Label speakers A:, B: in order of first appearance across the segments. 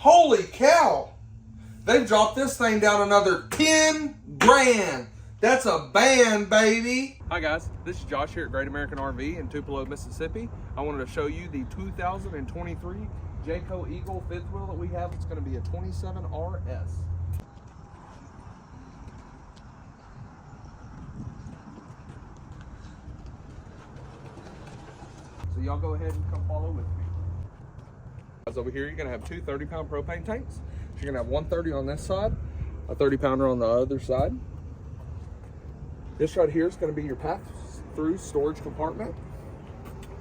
A: Holy cow! They've dropped this thing down another 10 grand. That's a band, baby.
B: Hi guys, this is Josh here at Great American RV in Tupelo, Mississippi. I wanted to show you the 2023 Jayco Eagle fifth wheel that we have. It's going to be a 27 RS. So y'all go ahead and come follow with me. Over here, you're going to have two 30-pound propane tanks. So you're going to have 130 on this side, a 30-pounder on the other side. This right here is going to be your pass-through storage compartment.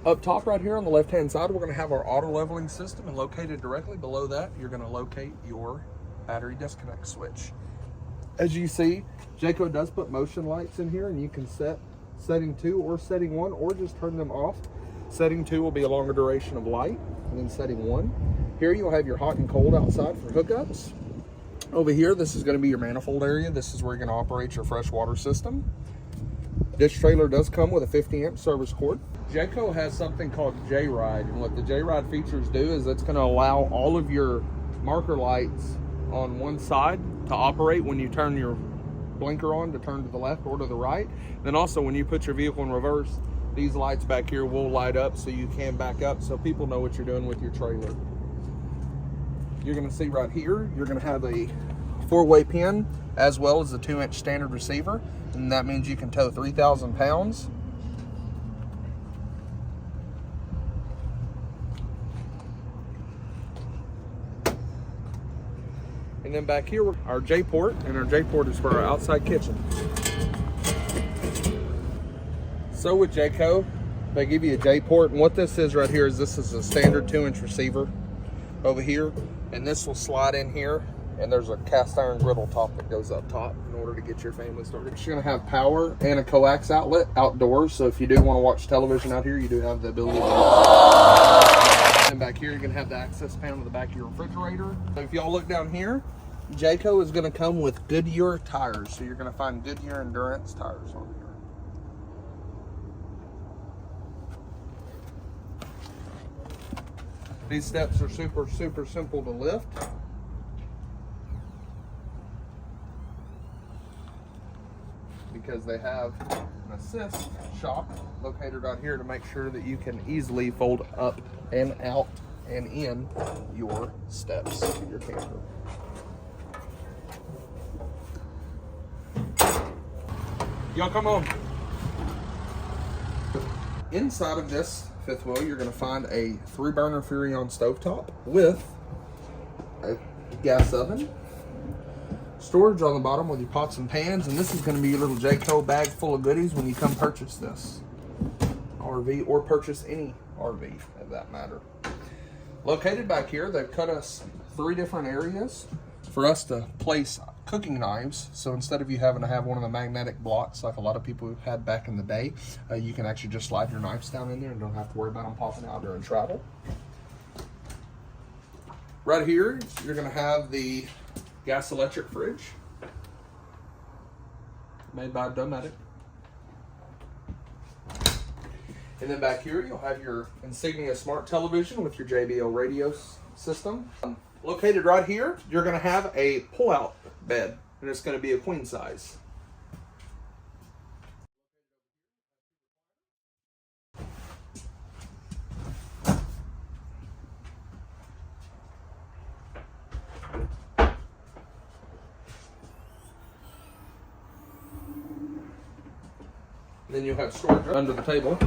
B: Up top right here on the left-hand side, we're going to have our auto leveling system, and located directly below that, you're going to locate your battery disconnect switch. As you see, Jayco does put motion lights in here, and you can set setting 2 or setting 1, or just turn them off. Setting 2 will be a longer duration of light, and then setting 1. Here you'll have your hot and cold outside for hookups. Over here, this is going to be your manifold area. This is where you're going to operate your freshwater system. This trailer does come with a 50-amp service cord. Jayco has something called J-Ride, and what the J-Ride features do is it's going to allow all of your marker lights on one side to operate when you turn your blinker on to turn to the left or to the right. Then also when you put your vehicle in reverse, these lights back here will light up so you can back up, so people know what you're doing with your trailer. You're going to see right here, you're going to have a 4-way pin as well as a 2-inch standard receiver, and that means you can tow 3,000 pounds. And then back here, our J-port, and our J-port is for our outside kitchen. So with Jayco, they give you a J-port, and what this is right here is this is a standard 2-inch receiver over here, and this will slide in here, and there's a cast iron griddle top that goes up top in order to get your family started. You're going to have power and a coax outlet outdoors, so if you do want to watch television out here, you do have the ability to. And back here, you're going to have the access panel to the back of your refrigerator. So if y'all look down here, Jayco is going to come with Goodyear tires, so you're going to find Goodyear Endurance tires on here. These steps are super simple to lift. Because they have an assist shock located right here to make sure that you can easily fold up and out and in your steps in your camper. Y'all come on. Inside of this fifth wheel, you're going to find a 3-burner Furrion stovetop with a gas oven, storage on the bottom with your pots and pans, and this is going to be your little Jayco bag full of goodies when you come purchase this RV, or purchase any RV of that matter. Located back here, they've cut us 3 different areas for us to place cooking knives. So instead of you having to have one of the magnetic blocks like a lot of people had back in the day, you can actually just slide your knives down in there and don't have to worry about them popping out during travel. Right here, you're going to have the gas electric fridge made by Dometic. And then back here, you'll have your Insignia smart television with your JBL radio system. Located right here, you're going to have a pull-out bed, and it's going to be a queen size. Then you'll have storage under the table.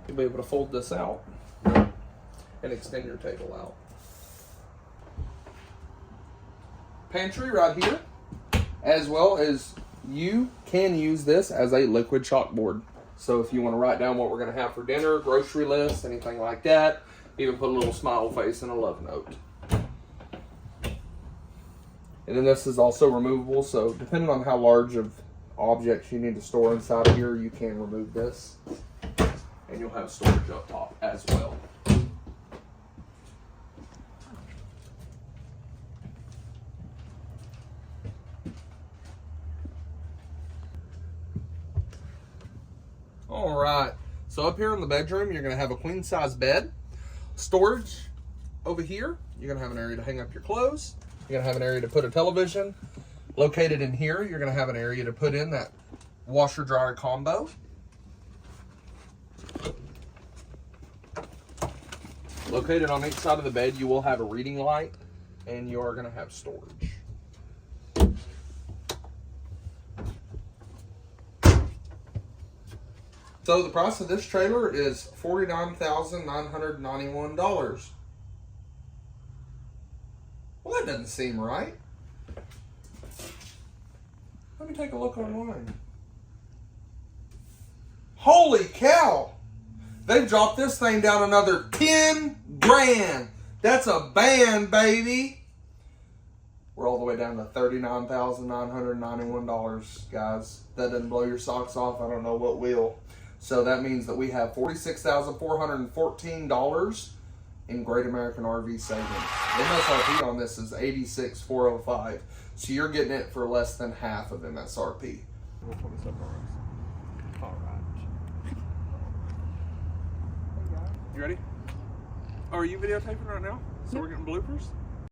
B: You'll be able to fold this out and extend your table out. Pantry right here, as well as you can use this as a liquid chalkboard. So if you want to write down what we're going to have for dinner, grocery list, anything like that, even put a little smile face and a love note. And then this is also removable, so depending on how large of objects you need to store inside of here, you can remove this, and you'll have storage up top as well. All right, so up here in the bedroom, you're going to have a queen size bed, storage over here,
A: You're gonna have an area to hang up your clothes. You're gonna have an area to put a television. Located in here, you're gonna have an area to put in that washer dryer combo. Located on each side of the bed, you will have a reading light, and you are gonna have storage. So the price of this trailer is $49,991. Well, that doesn't seem right. Let me take a look online. Holy cow! They've dropped this thing down another 10 grand. That's a band, baby. We're all the way down to $39,991, guys. That doesn't blow your socks off. I don't know what will. So that means that we have $46,414 in Great American RV savings. MSRP on this is $86,405. So you're getting it for less than half of MSRP.
B: We'll pull this up on us. All right. You ready? Oh, are you videotaping right now? So we're getting bloopers?